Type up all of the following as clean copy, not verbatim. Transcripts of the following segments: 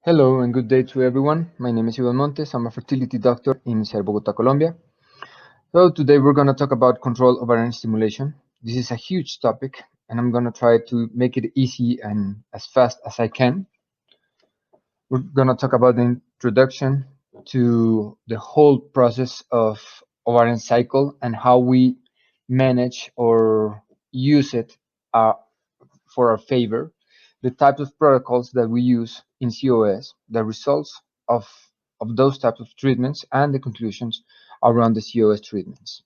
Hello and good day to everyone. My name is Montes. I'm a fertility doctor in Bogota, Colombia. So today we're going to talk about control ovarian stimulation. This is a huge topic and I'm going to try to make it easy and as fast as I can. We're going to talk about the introduction to the whole process of ovarian cycle and how we manage or use it for our favor, the types of protocols that we use in COS, the results of those types of treatments, and the conclusions around the COS treatments.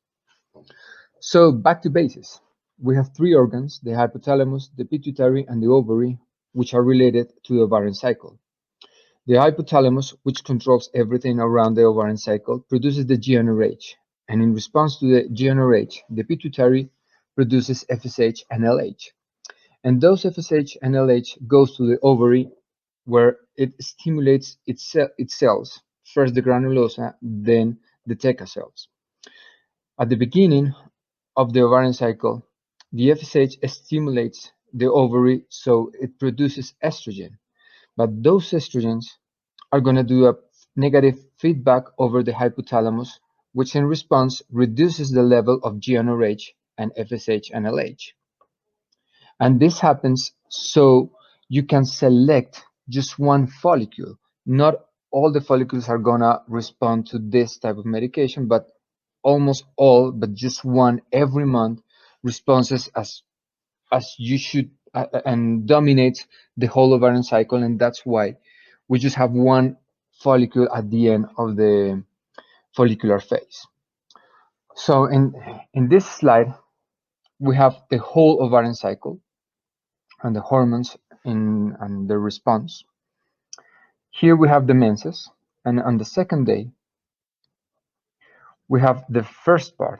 So back to basis. We have three organs, the hypothalamus, the pituitary, and the ovary, which are related to the ovarian cycle. The hypothalamus, which controls everything around the ovarian cycle, produces the GnRH, and in response to the GnRH, the pituitary produces FSH and LH. And those FSH and LH goes to the ovary where it stimulates its cells, first the granulosa, then the theca cells. At the beginning of the ovarian cycle, the FSH stimulates the ovary so it produces estrogen. But those estrogens are going to do a negative feedback over the hypothalamus, which in response reduces the level of GnRH and FSH and LH. And this happens so you can select just one follicle. Not all the follicles are gonna respond to this type of medication, but almost all, but just one every month responses as you should and dominates the whole ovarian cycle, and that's why we just have one follicle at the end of the follicular phase. So in this slide, we have the whole ovarian cycle and the hormones and the response. Here we have the menses, and on the second day, we have the first part,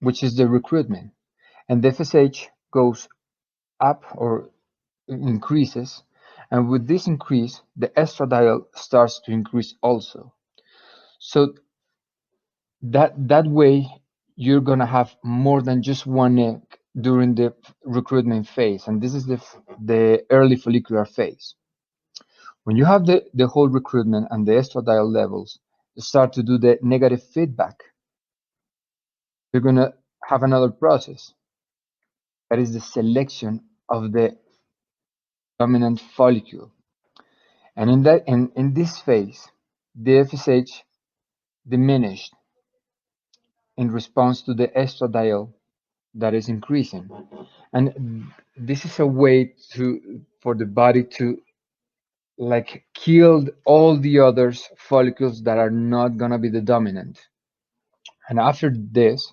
which is the recruitment, and the FSH goes up or increases, and with this increase, the estradiol starts to increase also. So that way, you're gonna have more than just one egg during the recruitment phase, and this is the early follicular phase. When you have the whole recruitment and the estradiol levels start to do the negative feedback, you're going to have another process. That is the selection of the dominant follicle. And in this phase, the FSH diminished in response to the estradiol that is increasing. And this is a way for the body to kill all the other follicles that are not gonna be the dominant. And after this,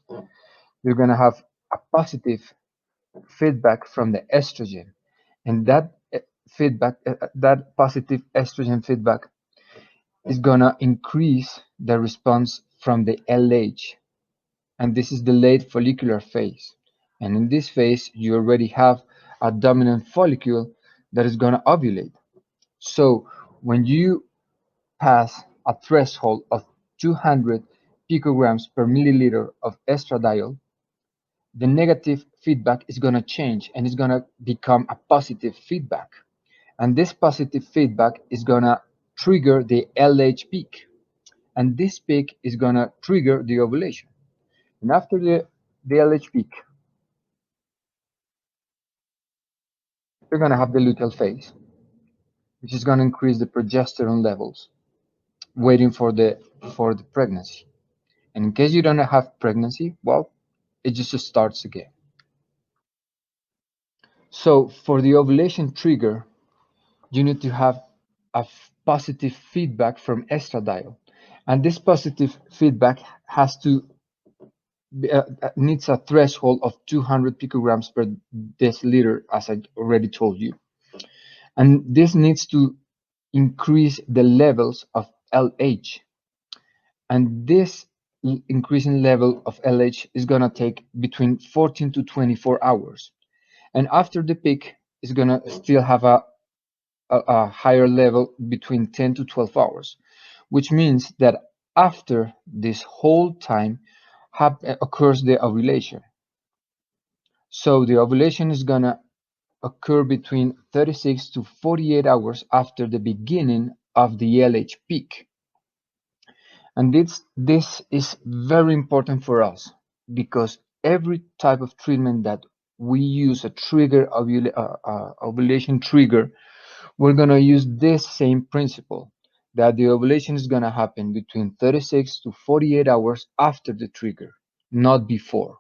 you're gonna have a positive feedback from the estrogen, and that feedback, that positive estrogen feedback, is gonna increase the response from the LH, and this is the late follicular phase. And in this phase, you already have a dominant follicle that is gonna ovulate. So when you pass a threshold of 200 picograms per milliliter of estradiol, the negative feedback is going to change and it's going to become a positive feedback. And this positive feedback is going to trigger the LH peak. And this peak is going to trigger the ovulation. And after the LH peak, you're going to have the luteal phase, which is going to increase the progesterone levels, waiting for the pregnancy. And in case you don't have pregnancy, well, it just starts again. So for the ovulation trigger, you need to have a positive feedback from estradiol, and this positive feedback has to needs a threshold of 200 picograms per deciliter, as I already told you, and this needs to increase the levels of LH, and this increasing level of LH is going to take between 14 to 24 hours, and after the peak is going to still have a a higher level between 10 to 12 hours, which means that after this whole time occurs the ovulation. So the ovulation is gonna occur between 36 to 48 hours after the beginning of the LH peak. And this is very important for us because every type of treatment that we use a ovulation trigger, we're gonna use this same principle that the ovulation is gonna happen between 36 to 48 hours after the trigger, not before.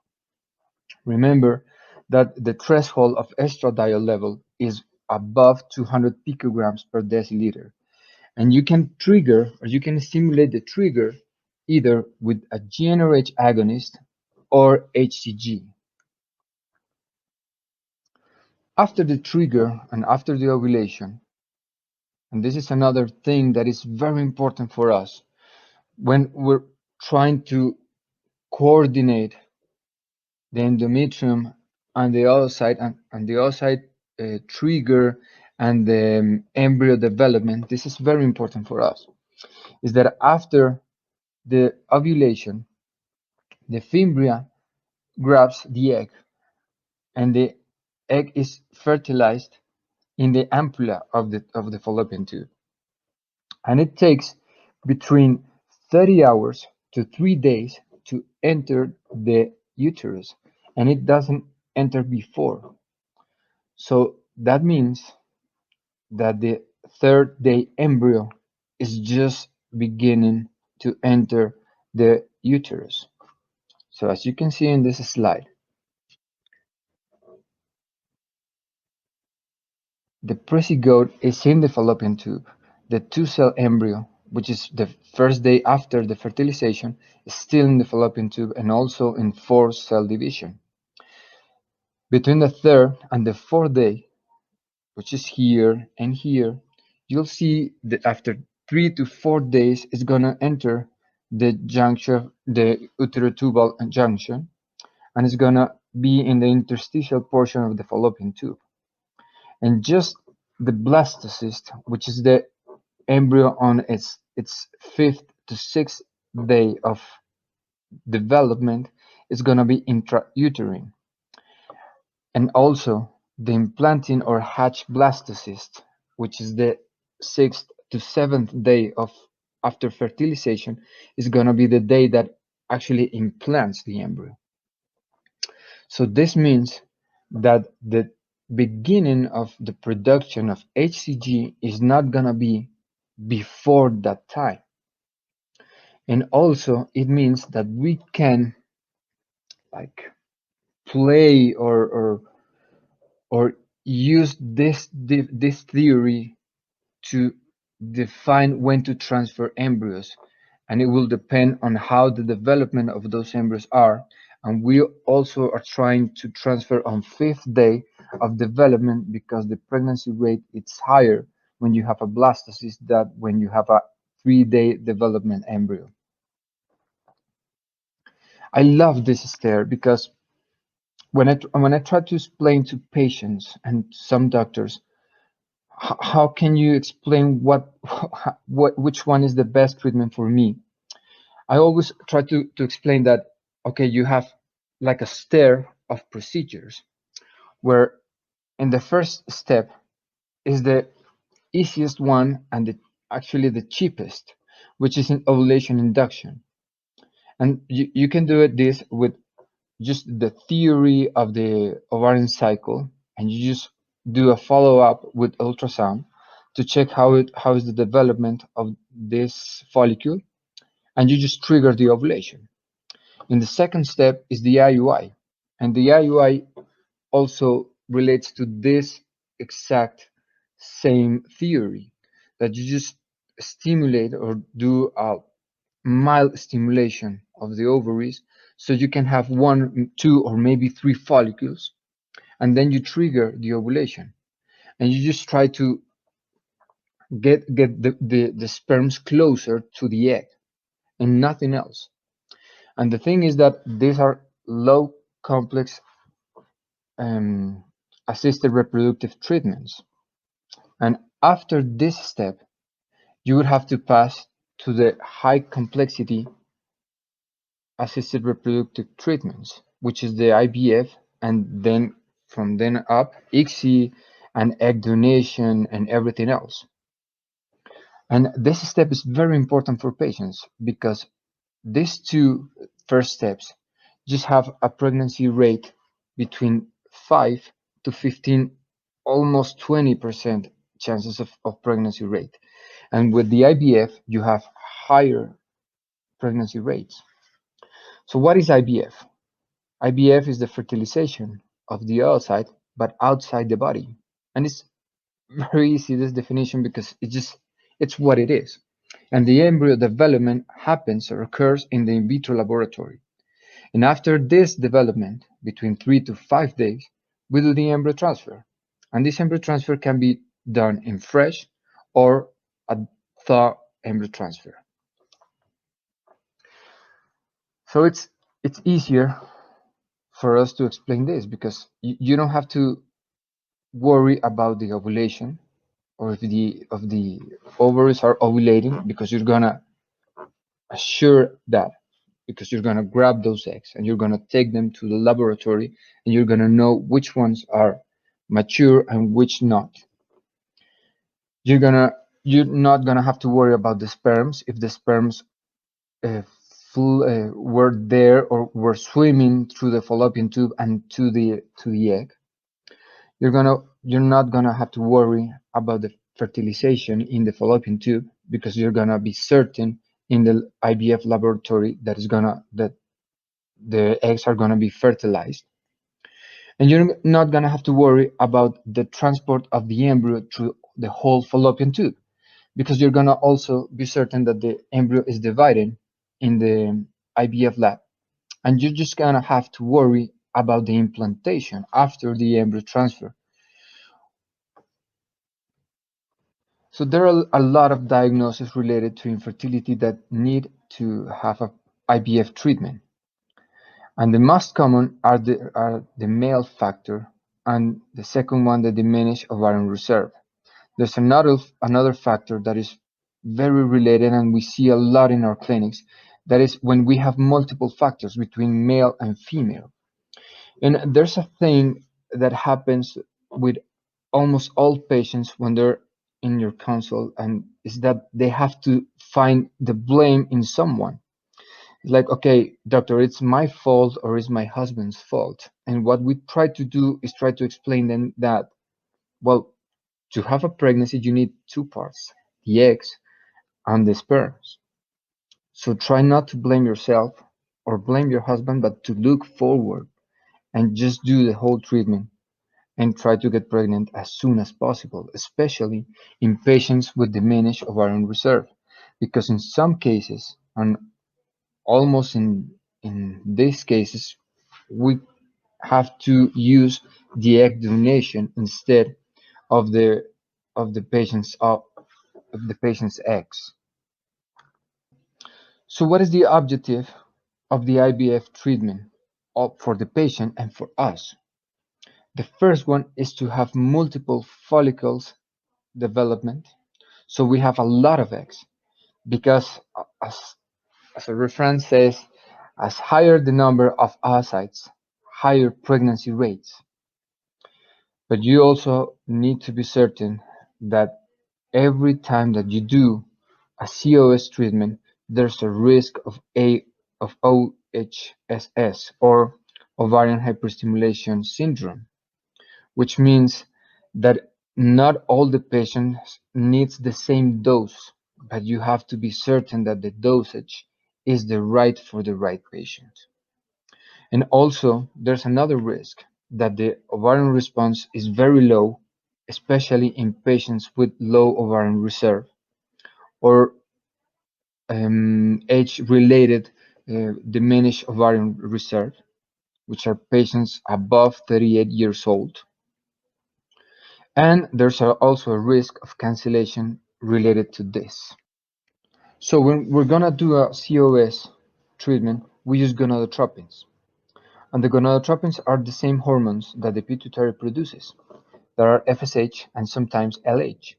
Remember that the threshold of estradiol level is above 200 picograms per deciliter, and you can trigger or you can stimulate the trigger either with a GnRH agonist or HCG. After the trigger and after the ovulation, and this is another thing that is very important for us when we're trying to coordinate the endometrium and the oocyte and the oocyte trigger and the embryo development. This is very important for us. Is that after the ovulation, the fimbria grabs the egg, and the egg is fertilized in the ampulla of the fallopian tube, and it takes between 30 hours to 3 days to enter the uterus, and it doesn't enter before. So that means that the third day embryo is just beginning to enter the uterus. So as you can see in this slide, the prezygote is in the fallopian tube. The two-cell embryo, which is the first day after the fertilization, is still in the fallopian tube and also in four-cell division. Between the third and the fourth day, which is here and here, you'll see that after 3 to 4 days, it's gonna enter the junction, the uterotubal junction, and it's gonna be in the interstitial portion of the fallopian tube. And just the blastocyst, which is the embryo on its fifth to sixth day of development, is gonna be intrauterine. And also the implanting or hatch blastocyst, which is the sixth to seventh day of after fertilization, is going to be the day that actually implants the embryo. So this means that the beginning of the production of HCG is not going to be before that time. And also it means that we can like play or use this theory to define when to transfer embryos, and it will depend on how the development of those embryos are. And we also are trying to transfer on fifth day of development because the pregnancy rate is higher when you have a blastocyst than when you have a 3-day development embryo. I love this stair because when I try to explain to patients and some doctors how can you explain which one is the best treatment for me, I always try to explain that okay, you have like a stair of procedures where in the first step is the easiest one and actually the cheapest, which is an ovulation induction. And you can do this with just the theory of the ovarian cycle, and you just do a follow-up with ultrasound to check how is the development of this follicle, and you just trigger the ovulation. In the second step is the IUI, and the IUI also relates to this exact same theory, that you just stimulate or do a mild stimulation of the ovaries so you can have 1, 2, or maybe 3 follicles, and then you trigger the ovulation, and you just try to get the sperms closer to the egg and nothing else. And the thing is that these are low complex assisted reproductive treatments, and After this step, you would have to pass to the high complexity assisted reproductive treatments, which is the IVF, and then from then up, ICSI and egg donation and everything else. And this step is very important for patients because these two first steps just have a pregnancy rate between 5 to 15, almost 20% chances of pregnancy rate. And with the IVF, you have higher pregnancy rates. So what is IVF? IVF is the fertilization of the oocyte, but outside the body. And it's very easy, this definition, because it's what it is. And the embryo development happens or occurs in the in vitro laboratory. And after this development, between 3 to 5 days, we do the embryo transfer. And this embryo transfer can be done in fresh or a thaw embryo transfer. So it's easier for us to explain this because you don't have to worry about the ovulation or if the ovaries are ovulating, because you're gonna assure that, because you're gonna grab those eggs and you're gonna take them to the laboratory and you're gonna know which ones are mature and which not. You're not gonna have to worry about the sperms, if the sperms uh, were there or were swimming through the fallopian tube and to the egg. You're not gonna have to worry about the fertilization in the fallopian tube, because you're gonna be certain in the IVF laboratory that the eggs are gonna be fertilized. And you're not gonna have to worry about the transport of the embryo through the whole fallopian tube, because you're gonna also be certain that the embryo is divided in the IVF lab. And you're just gonna have to worry about the implantation after the embryo transfer. So there are a lot of diagnoses related to infertility that need to have a IVF treatment. And the most common are the male factor, and the second one, the diminished ovarian reserve. There's another factor that is very related, and we see a lot in our clinics. That is when we have multiple factors between male and female. And there's a thing that happens with almost all patients when they're in your consult, and is that they have to find the blame in someone. It's like, okay, doctor, it's my fault or it's my husband's fault. And what we try to do is try to explain them that, well, to have a pregnancy, you need two parts, the eggs and the sperms. So try not to blame yourself or blame your husband, but to look forward and just do the whole treatment and try to get pregnant as soon as possible, especially in patients with diminished ovarian reserve. Because in some cases, and almost in these cases, we have to use the egg donation instead of the patient's eggs. So what is the objective of the IVF treatment for the patient and for us? The first one is to have multiple follicles development, so we have a lot of eggs, because as a reference says, as higher the number of oocytes, higher pregnancy rates. But you also need to be certain that every time that you do a COS treatment, there's a risk of OHSS, or ovarian hyperstimulation syndrome, which means that not all the patients needs the same dose, but you have to be certain that the dosage is the right for the right patient. And also, there's another risk, that the ovarian response is very low, especially in patients with low ovarian reserve or age-related diminished ovarian reserve, which are patients above 38 years old. And there's also a risk of cancellation related to this. So when we're gonna do a COS treatment, we use gonadotropins. And the gonadotropins are the same hormones that the pituitary produces. There are FSH and sometimes LH.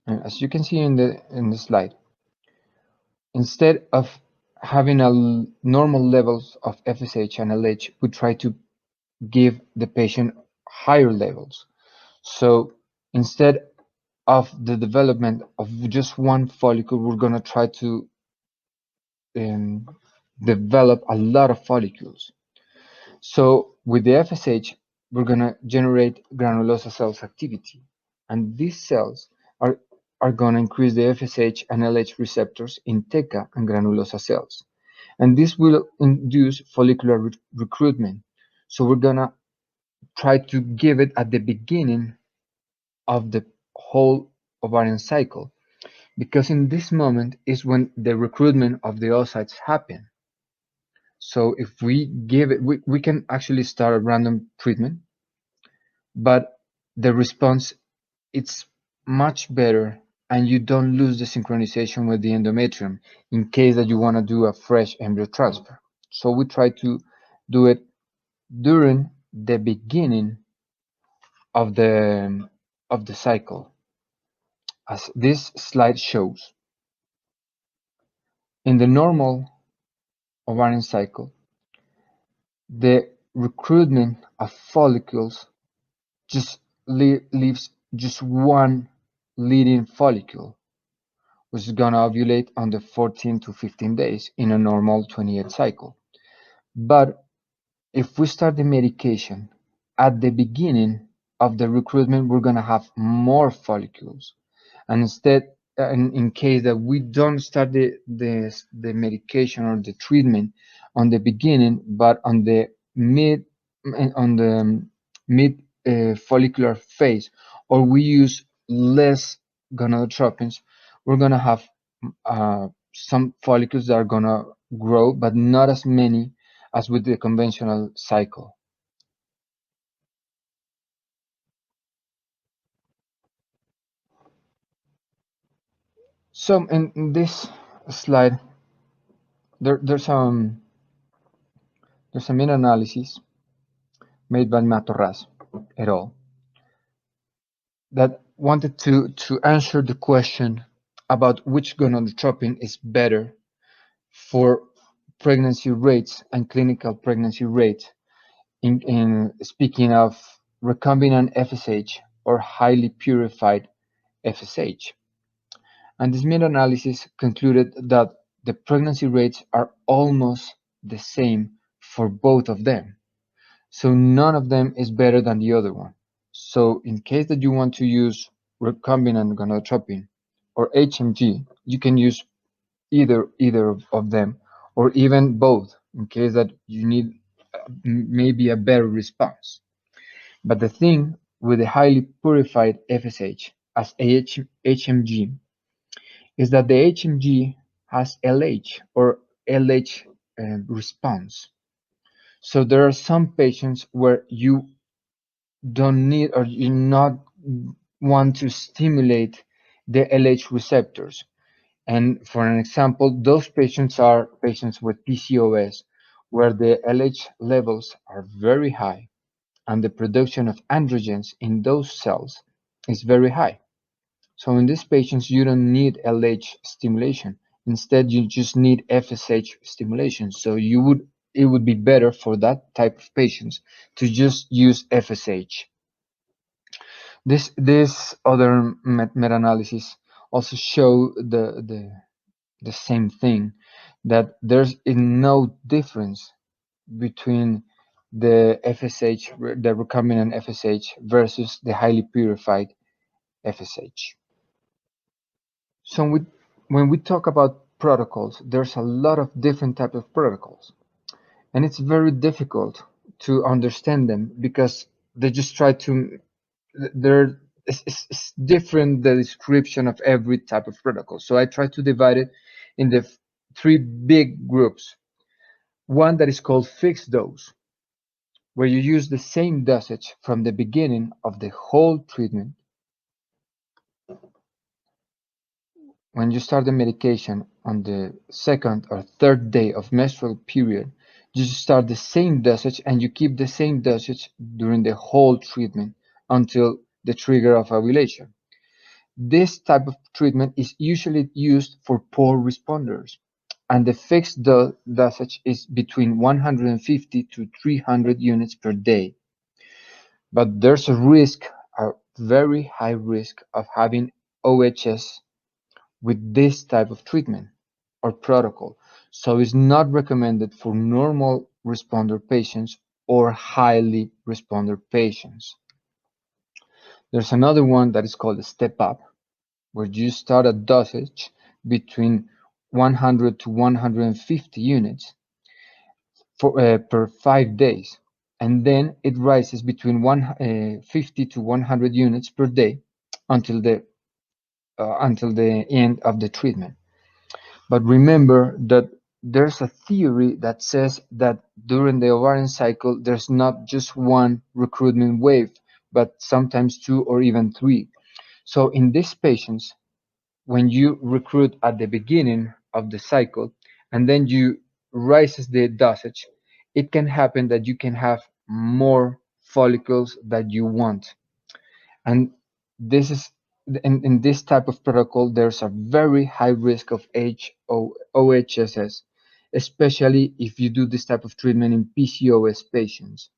And as you can see in the slide, instead of having normal levels of FSH and LH, we try to give the patient higher levels. So instead of the development of just one follicle, we're going to try to um, develop a lot of follicles. So with the FSH, we're going to generate granulosa cells activity. And these cells are, are going to increase the FSH and LH receptors in theca and granulosa cells. And this will induce follicular recruitment. So we're going to try to give it at the beginning of the whole ovarian cycle, because in this moment is when the recruitment of the oocytes happen. So if we give it, we can actually start a random treatment, but the response it's much better, and you don't lose the synchronization with the endometrium in case that you want to do a fresh embryo transfer. So we try to do it during the beginning of the cycle, as this slide shows. In the normal ovarian cycle, the recruitment of follicles just leaves just one leading follicle, which is gonna ovulate on the 14 to 15 days in a normal 28 cycle. But if we start the medication at the beginning of the recruitment, we're gonna have more follicles. And instead, in case that we don't start the medication or the treatment on the beginning, but on the mid follicular phase, or we use less gonadotropins, we're gonna have some follicles that are gonna grow, but not as many as with the conventional cycle. So in this slide, there's a meta-analysis made by Matorras et al. that wanted to answer the question about which gonadotropin is better for pregnancy rates and clinical pregnancy rates in speaking of recombinant FSH or highly purified FSH. And this meta-analysis concluded that the pregnancy rates are almost the same for both of them. So none of them is better than the other one. So in case that you want to use recombinant gonadotropin or HMG, you can use either of them, or even both, in case that you need maybe a better response. But the thing with the highly purified FSH as HMG is that the HMG has LH or LH response. So there are some patients where you don't need or you not want to stimulate the LH receptors. And for an example, those patients are patients with PCOS, where the LH levels are very high and the production of androgens in those cells is very high. So in these patients, you don't need LH stimulation. Instead, you just need FSH stimulation. So it would be better for that type of patients to just use FSH. This other meta-analysis also show the same thing, that there's no difference between the FSH, the recombinant FSH versus the highly purified FSH. So when we talk about protocols, there's a lot of different types of protocols, and it's very difficult to understand them because they just try to they're it's different, the description of every type of protocol. So I try to divide it in the three big groups. One that is called fixed dose, where you use the same dosage from the beginning of the whole treatment. When you start the medication on the second or third day of menstrual period, you start the same dosage and you keep the same dosage during the whole treatment until the trigger of ovulation. This type of treatment is usually used for poor responders, and the fixed dosage is between 150 to 300 units per day. But there's a very high risk of having OHS with this type of treatment or protocol, so it's not recommended for normal responder patients or highly responder patients. There's another one that is called a step up, where you start a dosage between 100 to 150 units per 5 days, and then it rises between 50 to 100 units per day until the end of the treatment. But remember that there's a theory that says that during the ovarian cycle, there's not just one recruitment wave, but sometimes two or even three. So in these patients, when you recruit at the beginning of the cycle and then you raises the dosage, it can happen that you can have more follicles that you want. And this is in this type of protocol, there's a very high risk of OHSS, especially if you do this type of treatment in PCOS patients.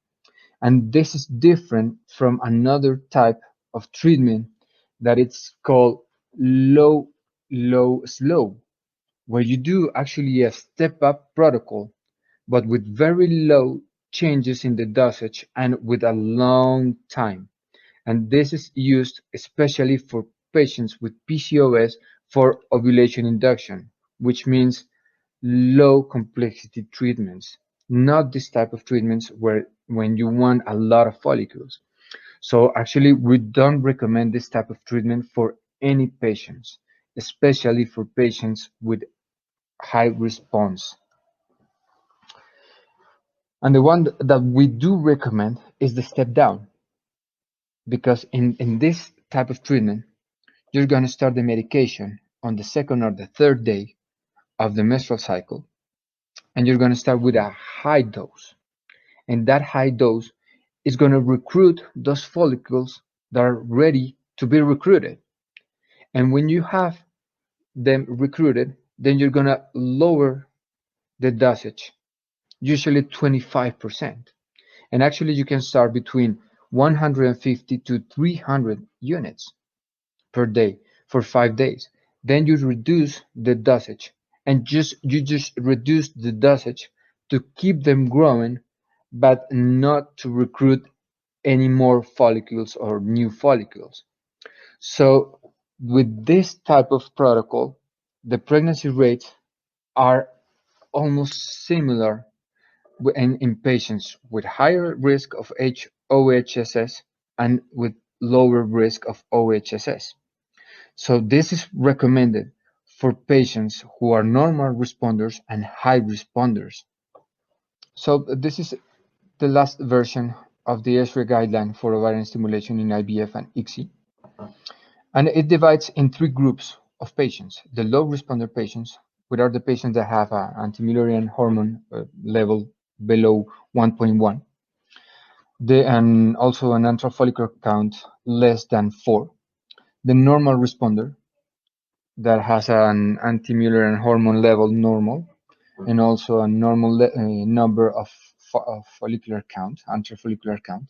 And this is different from another type of treatment that it's called low, slow, where you do actually a step up protocol, but with very low changes in the dosage and with a long time. And this is used especially for patients with PCOS for ovulation induction, which means low complexity treatments, not this type of treatments where when you want a lot of follicles. So actually, we don't recommend this type of treatment for any patients, especially for patients with high response. And the one that we do recommend is the step down, because in this type of treatment, you're going to start the medication on the second or the third day of the menstrual cycle, and you're going to start with a high dose. And that high dose is going to recruit those follicles that are ready to be recruited. And when you have them recruited, then you're going to lower the dosage, usually 25%. And actually, you can start between 150 to 300 units per day for 5 days. Then you reduce the dosage, and you just reduce the dosage to keep them growing, but not to recruit any more follicles or new follicles. So with this type of protocol, the pregnancy rates are almost similar in patients with higher risk of OHSS and with lower risk of OHSS. So this is recommended for patients who are normal responders and high responders. So this is the last version of the ESRE guideline for ovarian stimulation in IVF and ICSI. And it divides in three groups of patients. The low responder patients, which are the patients that have an anti-Mullerian hormone level below 1.1, and also an antral follicle count less than 4. The normal responder that has an anti-Mullerian hormone level normal, and also a normal number of follicular count, antral follicular count,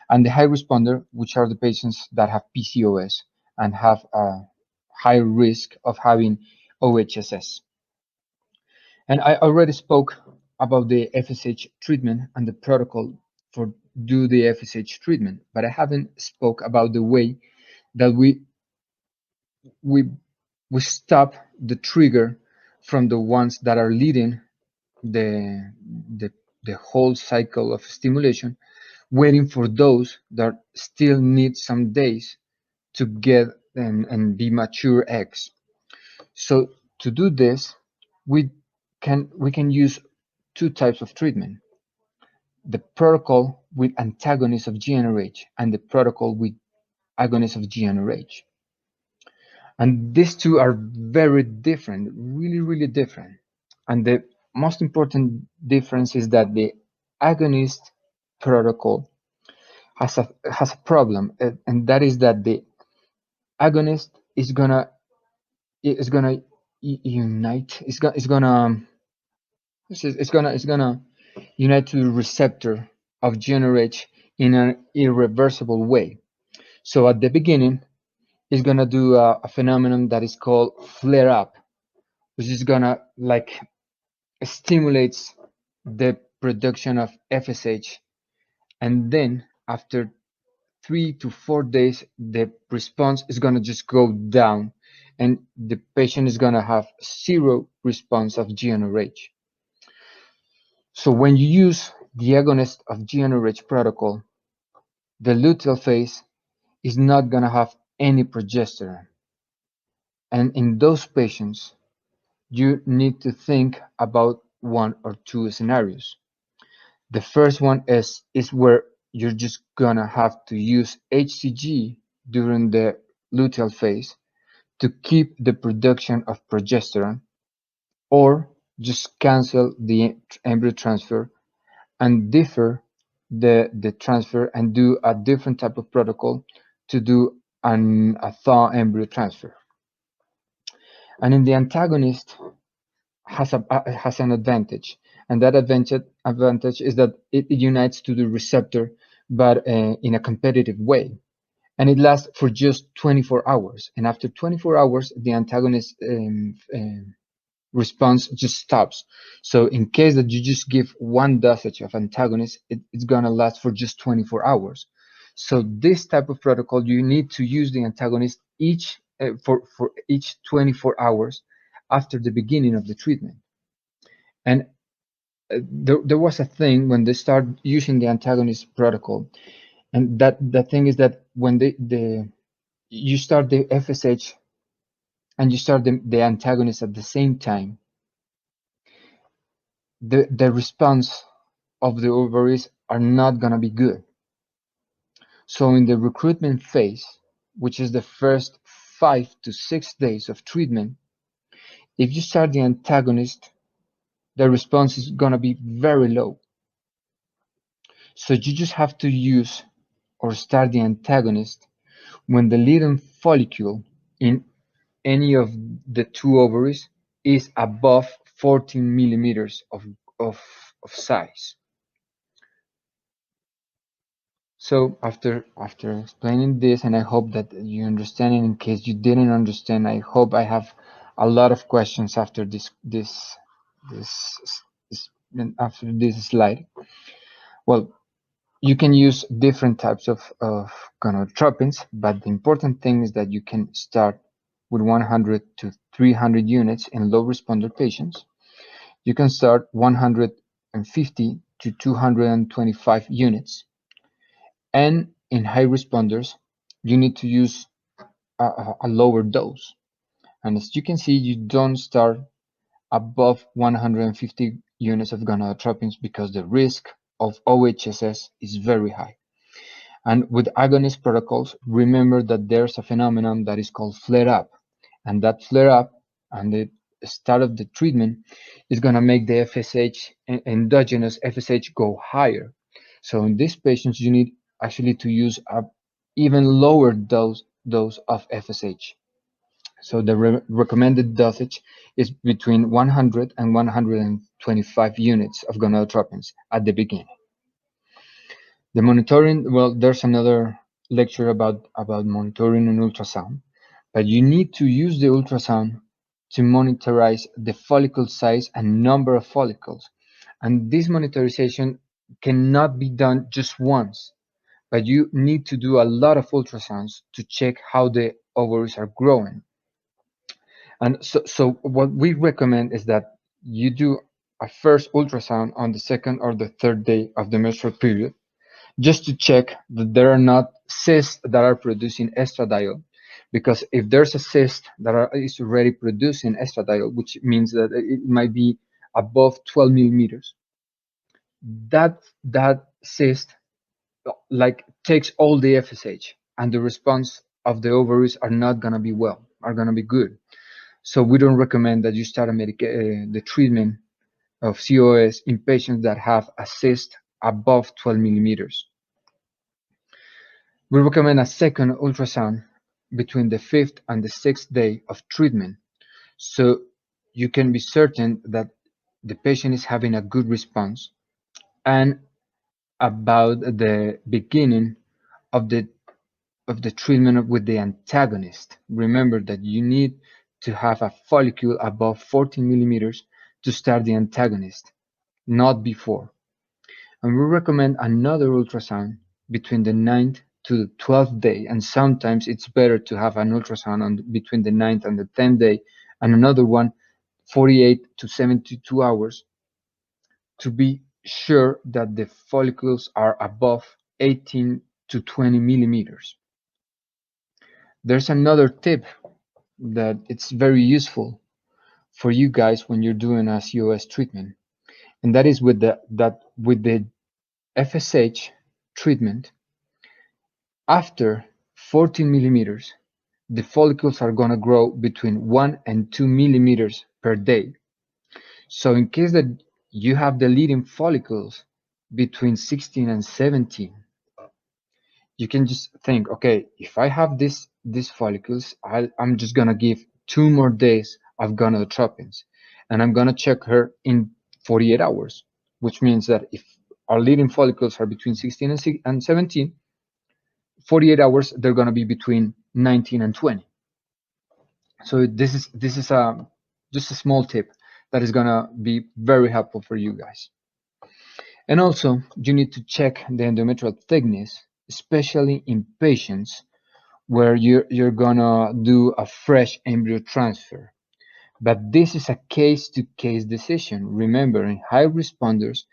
and the high responder, which are the patients that have PCOS and have a high risk of having OHSS. And I already spoke about the FSH treatment and the protocol for do the FSH treatment, but I haven't spoke about the way that we we stop the trigger from the ones that are leading the the the whole cycle of stimulation, waiting for those that still need some days to get and be mature eggs. So to do this, we can use two types of treatment: the protocol with antagonist of GnRH and the protocol with agonist of GnRH. And these two are very different, really, really different. And the most important difference is that the agonist protocol has a problem, and that is that the agonist is gonna unite. It's gonna unite to the receptor of GnRH in an irreversible way. So at the beginning, it's gonna do a phenomenon that is called flare up, which is gonna like stimulates the production of FSH, and then after 3 to 4 days, the response is gonna just go down, and the patient is gonna have zero response of GnRH. So when you use the agonist of GnRH protocol, the luteal phase is not gonna have any progesterone, and in those patients, you need to think about one or two scenarios. The first one is where you're just gonna have to use HCG during the luteal phase to keep the production of progesterone, or just cancel the embryo transfer and defer the transfer and do a different type of protocol to do a thaw embryo transfer. And in the antagonist has an advantage, and that advantage is that it unites to the receptor, but in a competitive way, and it lasts for just 24 hours. And after 24 hours, the antagonist response just stops. So in case that you just give one dosage of antagonist, it's gonna last for just 24 hours. So this type of protocol, you need to use the antagonist for each 24 hours after the beginning of the treatment. And there was a thing when they started using the antagonist protocol, and that the thing is that when you start the FSH and you start the antagonist at the same time, the response of the ovaries are not gonna be good. So in the recruitment phase, which is the first 5 to 6 days of treatment, if you start the antagonist, the response is gonna be very low. So you just have to use or start the antagonist when the Leydig follicle in any of the two ovaries is above 14 millimeters of size. So after explaining this, and I hope that you understand it. In case you didn't understand, I hope I have a lot of questions after this after this slide. Well, you can use different types of gonadotropins, but the important thing is that you can start with 100 to 300 units in low responder patients. You can start 150 to 225 units. And in high responders, you need to use a lower dose. And as you can see, you don't start above 150 units of gonadotropins because the risk of OHSS is very high. And with agonist protocols, remember that there's a phenomenon that is called flare up. And that flare up and the start of the treatment is going to make the FSH, endogenous FSH, go higher. So in these patients, you need actually to use a even lower dose of FSH. So the recommended dosage is between 100 and 125 units of gonadotropins at the beginning. The monitoring, well, there's another lecture about monitoring and ultrasound, but you need to use the ultrasound to monitorize the follicle size and number of follicles. And this monitorization cannot be done just once, but you need to do a lot of ultrasounds to check how the ovaries are growing. And so what we recommend is that you do a first ultrasound on the second or the third day of the menstrual period, just to check that there are not cysts that are producing estradiol. Because if there's a cyst that is already producing estradiol, which means that it might be above 12 millimeters, that cyst like takes all the FSH, and the response of the ovaries are not gonna be good. So we don't recommend that you start the treatment of COS in patients that have a cyst above 12 millimeters. We recommend a second ultrasound between the fifth and the sixth day of treatment. So you can be certain that the patient is having a good response. And about the beginning of the treatment with the antagonist, remember that you need to have a follicle above 14 millimeters to start the antagonist, not before. And we recommend another ultrasound between the ninth to the 12th day, and sometimes it's better to have an ultrasound between the ninth and the 10th day, and another one 48 to 72 hours, to be sure that the follicles are above 18 to 20 millimeters. There's another tip that it's very useful for you guys when you're doing a COS treatment, and that is with the FSH treatment. After 14 millimeters, the follicles are going to grow between 1 and 2 millimeters per day. So in case that you have the leading follicles between 16 and 17, you can just think, okay, if I have these follicles, I'm just gonna give 2 more days of gonadotropins, and I'm gonna check her in 48 hours, which means that if our leading follicles are between 16 and 17, 48 hours they're gonna be between 19 and 20. So this is just a small tip that is gonna be very helpful for you guys. And also, you need to check the endometrial thickness, especially in patients where you're gonna do a fresh embryo transfer. But this is a case-to-case decision. Remember, in high responders,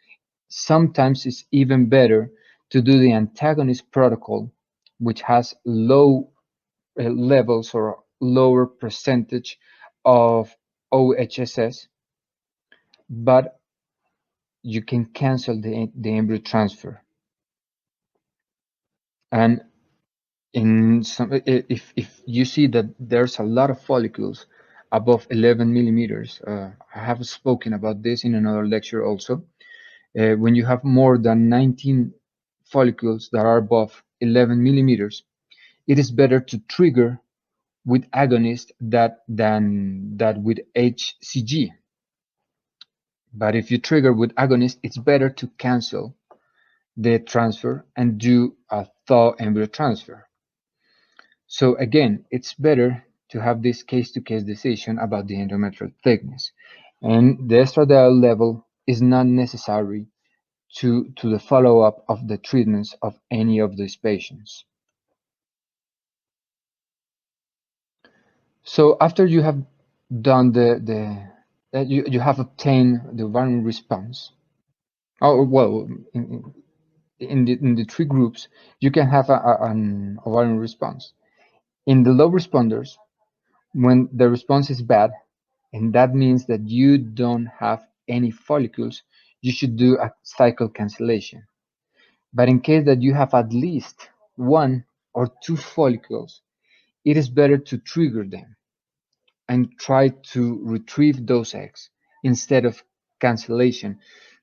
sometimes it's even better to do the antagonist protocol, which has low levels or lower percentage of OHSS, but you can cancel the embryo transfer. And in some, if you see that there's a lot of follicles above 11 millimeters, I have spoken about this in another lecture also. When you have more than 19 follicles that are above 11 millimeters, it is better to trigger with agonist than with HCG. But if you trigger with agonist, it's better to cancel the transfer and do a thaw embryo transfer. So again, it's better to have this case-to-case decision about the endometrial thickness. And the estradiol level is not necessary to the follow-up of the treatments of any of these patients. So after you have done you have obtained the ovarian response. Oh well, in the three groups, you can have an ovarian response. In the low responders, when the response is bad, and that means that you don't have any follicles, you should do a cycle cancellation. But in case that you have at least 1 or 2 follicles, it is better to trigger them and try to retrieve those eggs instead of cancellation,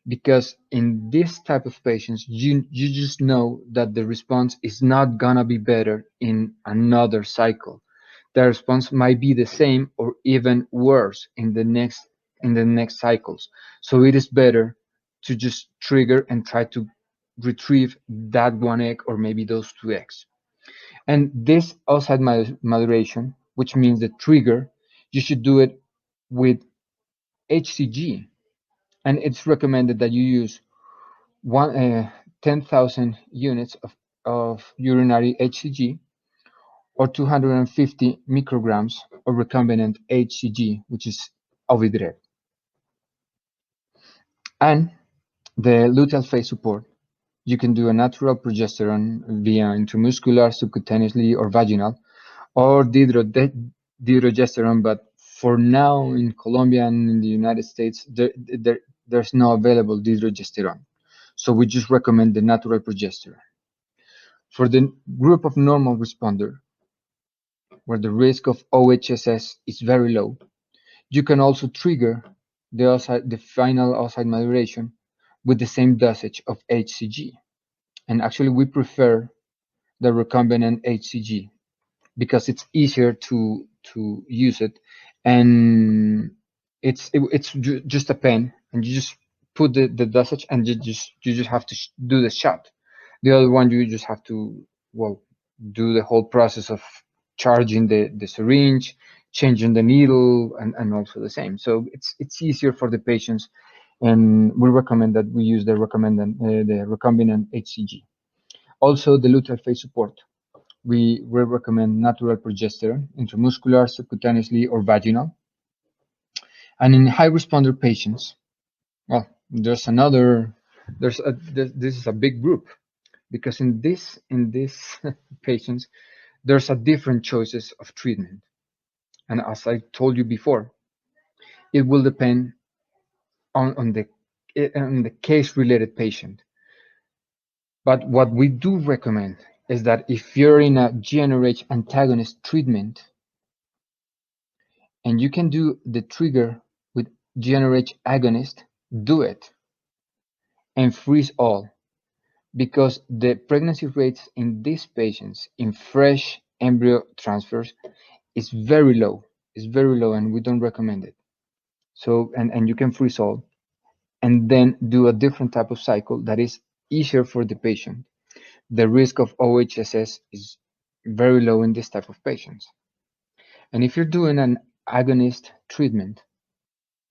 because in this type of patients you just know that the response is not gonna be better in another cycle. The response might be the same or even worse in the next cycles. So it is better to just trigger and try to retrieve that 1 egg or maybe those 2 eggs. And this outside maduration, which means the trigger, you should do it with HCG, and it's recommended that you use 10,000 units of urinary HCG or 250 micrograms of recombinant HCG, which is Ovidred. And the luteal phase support, you can do a natural progesterone via intramuscular, subcutaneously, or vaginal, or dihydrogesterone, but for now in Colombia and in the United States, there's no available dihydrogesterone. So we just recommend the natural progesterone. For the group of normal responder, where the risk of OHSS is very low, you can also trigger the final outside maduration with the same dosage of HCG. And actually we prefer the recombinant HCG. because it's easier to use it, and it's just a pen, and you just put the dosage, and you just have to do the shot. The other one, you just have to, well, do the whole process of charging the syringe, changing the needle, and also the same. So it's easier for the patients, and we recommend that we use the recombinant HCG. Also, the luteal phase support. We recommend natural progesterone, intramuscular, subcutaneously, or vaginal. And in high responder patients, well, this is a big group, because in this patients, there's a different choices of treatment. And as I told you before, it will depend on the case related patient. But what we do recommend is that if you're in a GnRH antagonist treatment, and you can do the trigger with GnRH agonist, do it and freeze all, because the pregnancy rates in these patients in fresh embryo transfers is very low. It's very low, and we don't recommend it. So, and you can freeze all, and then do a different type of cycle that is easier for the patient. The risk of OHSS is very low in this type of patients. And if you're doing an agonist treatment,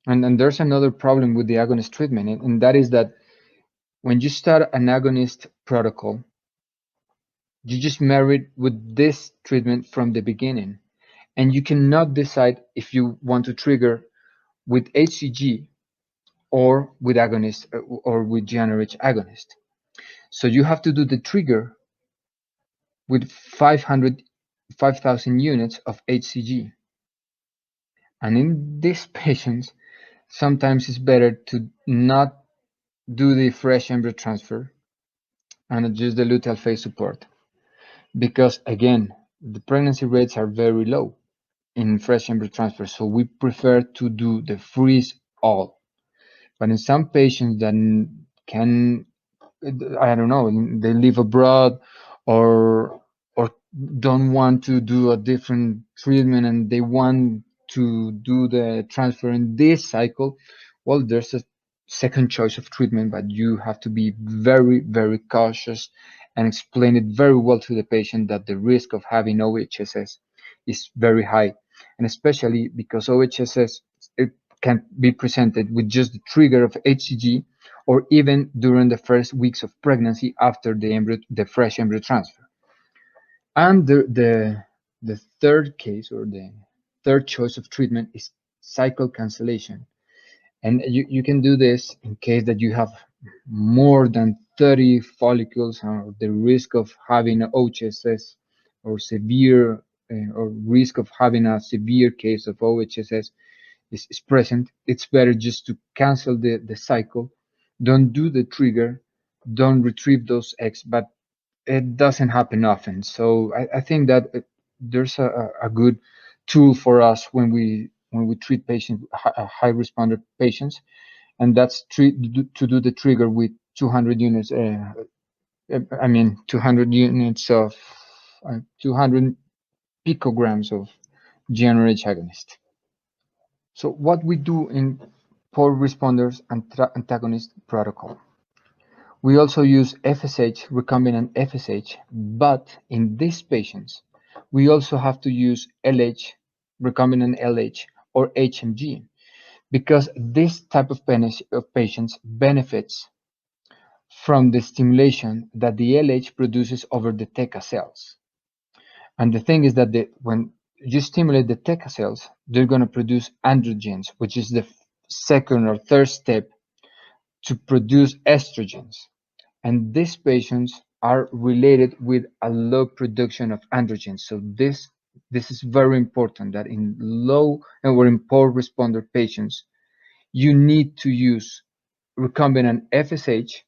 and there's another problem with the agonist treatment, and that is that when you start an agonist protocol, you just married with this treatment from the beginning, and you cannot decide if you want to trigger with HCG or with agonist or with GnRH agonist. So you have to do the trigger with 5,000 units of HCG. And in these patients, sometimes it's better to not do the fresh embryo transfer and just the luteal phase support, because again, the pregnancy rates are very low in fresh embryo transfer, so we prefer to do the freeze all. But in some patients that can, I don't know, they live abroad, or don't want to do a different treatment, and they want to do the transfer in this cycle, well, there's a second choice of treatment, but you have to be very, very cautious and explain it very well to the patient that the risk of having OHSS is very high, and especially because OHSS, it can be presented with just the trigger of HCG, or even during the first weeks of pregnancy after the fresh embryo transfer. And the third case, or the third choice of treatment, is cycle cancellation. And you can do this in case that you have more than 30 follicles, or the risk of having OHSS, or severe or risk of having a severe case of OHSS is present. It's better just to cancel the cycle. Don't do the trigger, don't retrieve those eggs, but it doesn't happen often. So I think that there's a good tool for us when we treat patients, high responder patients, and that's to do the trigger with 200 units. I mean 200 units of 200 picograms of GnRH agonist. So what we do in poor responders and antagonist protocol. We also use FSH, recombinant FSH, but in these patients, we also have to use LH, recombinant LH, or HMG, because this type of patients benefits from the stimulation that the LH produces over the TECA cells. And the thing is that when you stimulate the TECA cells, they're going to produce androgens, which is the second or third step to produce estrogens. And these patients are related with a low production of androgens. So this is very important, that in low or in poor responder patients, you need to use recombinant FSH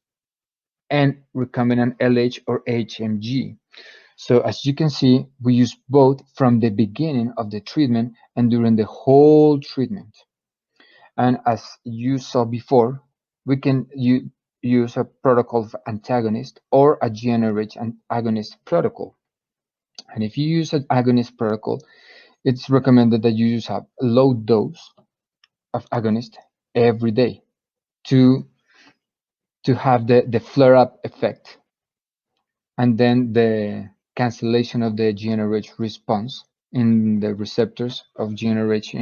and recombinant LH or HMG. So as you can see, we use both from the beginning of the treatment and during the whole treatment. And as you saw before, we can use a protocol of antagonist or a GnRH agonist protocol. And if you use an agonist protocol, it's recommended that you use a low dose of agonist every day to have the flare-up effect, and then the cancellation of the GnRH response in the receptors of GnRH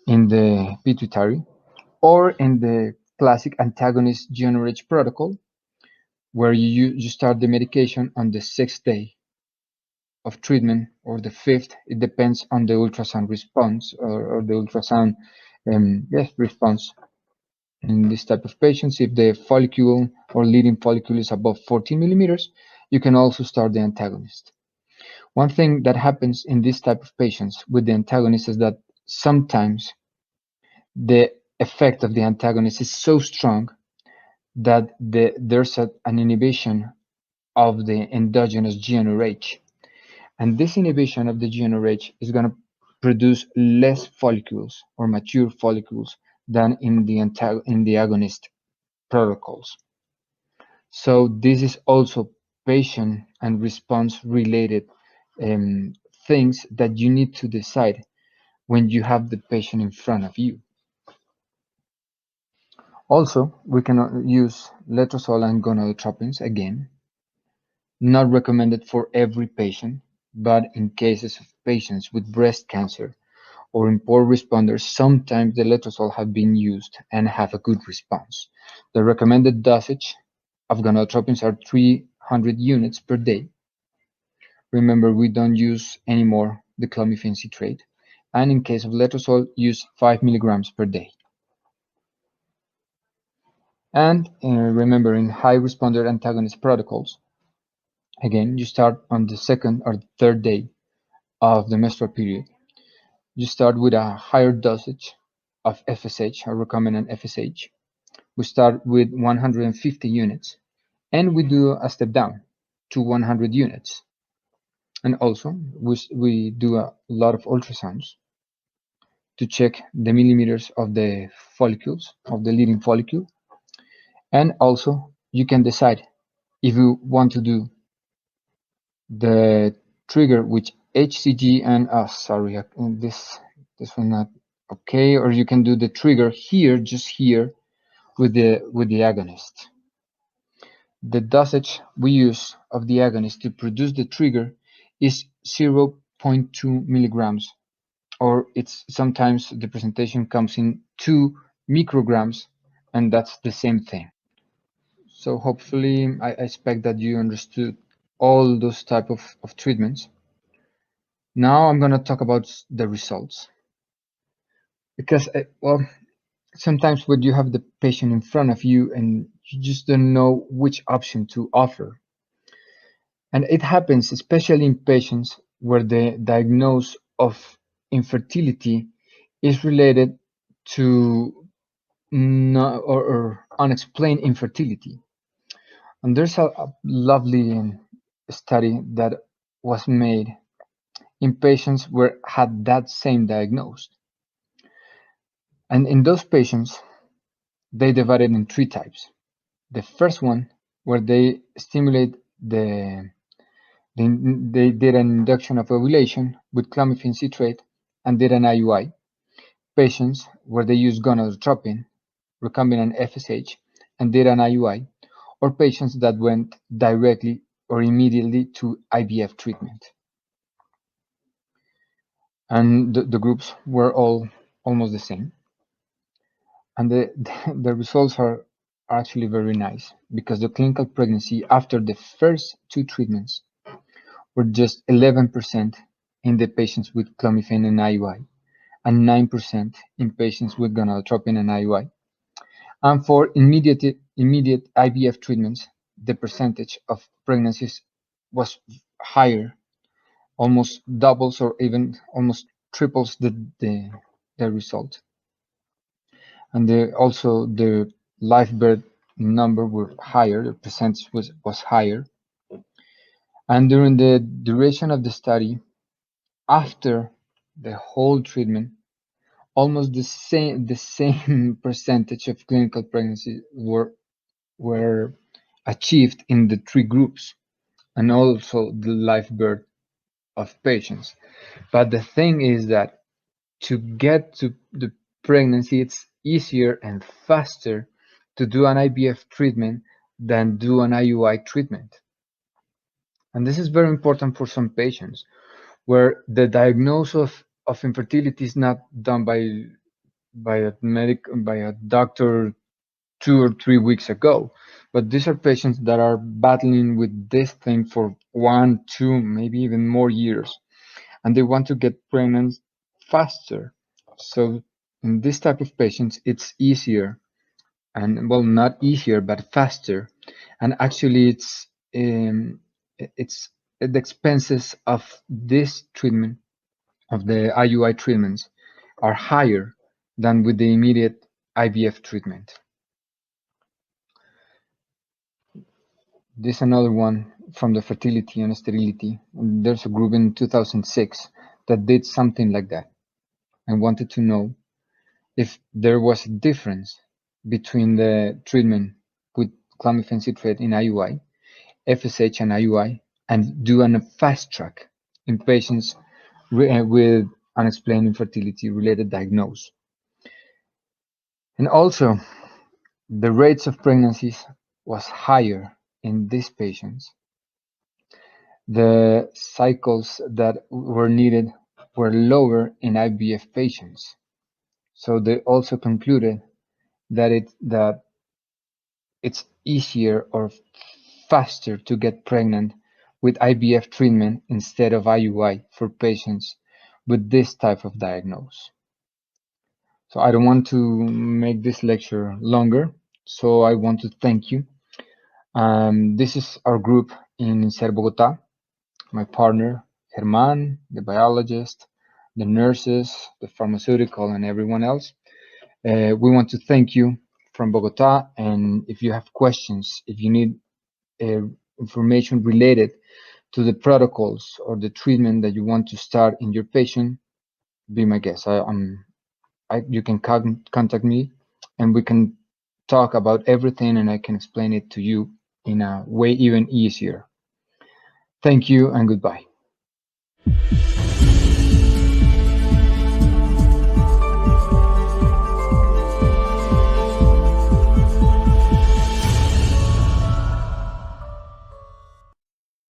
in the pituitary, or in the classic antagonist GnRH protocol, where you start the medication on the 6th day of treatment, or the 5th. It depends on the ultrasound response, or the ultrasound response in this type of patients. If the follicle or leading follicle is above 14 millimeters, you can also start the antagonist. One thing that happens in this type of patients with the antagonist is that sometimes the effect of the antagonist is so strong that there's an inhibition of the endogenous GnRH. And this inhibition of the GnRH is going to produce less follicles or mature follicles than in the agonist protocols. So this is also patient and response related things that you need to decide when you have the patient in front of you. Also, we can use letrozole and gonadotropins again. Not recommended for every patient, but in cases of patients with breast cancer or in poor responders, sometimes the letrozole have been used and have a good response. The recommended dosage of gonadotropins are 300 units per day. Remember, we don't use anymore the clomiphene citrate, and in case of letrozole, use 5 milligrams per day. And remember, in high responder antagonist protocols, again, you start on the 2nd or 3rd day of the menstrual period. You start with a higher dosage of FSH, or recombinant FSH. We start with 150 units, and we do a step down to 100 units. And also, we do a lot of ultrasounds to check the millimeters of the follicles, of the leading follicle. And also, you can decide if you want to do the trigger with HCG and sorry, this one not okay, or you can do the trigger here, just here, with the agonist. The dosage we use of the agonist to produce the trigger is 0.2 milligrams, or it's sometimes the presentation comes in 2 micrograms, and that's the same thing. So hopefully I expect that you understood all those type of treatments. Now I'm going to talk about the results, because well, sometimes when you have the patient in front of you and you just don't know which option to offer. And it happens especially in patients where the diagnosis of infertility is related to or unexplained infertility. And there's a lovely study that was made in patients where had that same diagnosis. And in those patients, they divided in 3 types. The first one, where they stimulate they did an induction of ovulation with clomiphene citrate and did an IUI. Patients where they used gonadotropin, recombinant FSH, and did an IUI, or patients that went directly or immediately to IVF treatment. And the groups were all almost the same. And the results are actually very nice, because the clinical pregnancy after the first 2 treatments were just 11% in the patients with clomiphene and IUI, and 9% in patients with gonadotropin and IUI. And for immediate IVF treatments, the percentage of pregnancies was higher, almost doubles or even almost triples the result. And also the live birth number were higher, the percentage was higher. And during the duration of the study, after the whole treatment, almost the same percentage of clinical pregnancy were achieved in the 3 groups, and also the live birth of patients. But the thing is that to get to the pregnancy, it's easier and faster to do an IVF treatment than do an IUI treatment. And this is very important for some patients where the diagnosis of infertility is not done by a doctor 2 or 3 weeks ago. But these are patients that are battling with this thing for 1, 2, maybe even more years, and they want to get pregnant faster. So in this type of patients, it's easier, and well, not easier, but faster. And actually, it's the expenses of this treatment, of the IUI treatments, are higher than with the immediate IVF treatment. This is another one from the fertility and sterility. There's a group in 2006 that did something like that and wanted to know if there was a difference between the treatment with clomiphene citrate in IUI, FSH and IUI, and do a fast track in patients with unexplained infertility related diagnosis. And also, the rates of pregnancies was higher in these patients. The cycles that were needed were lower in IVF patients. So they also concluded that it's easier or faster to get pregnant with IVF treatment instead of IUI for patients with this type of diagnosis. So I don't want to make this lecture longer, so I want to thank you. This is our group in Ser Bogotá, my partner, Germán, the biologist, the nurses, the pharmaceutical, and everyone else. We want to thank you from Bogotá, and if you have questions, if you need information related to the protocols or the treatment that you want to start in your patient, be my guest. You can contact me, and we can talk about everything, and I can explain it to you in a way even easier. Thank you and goodbye.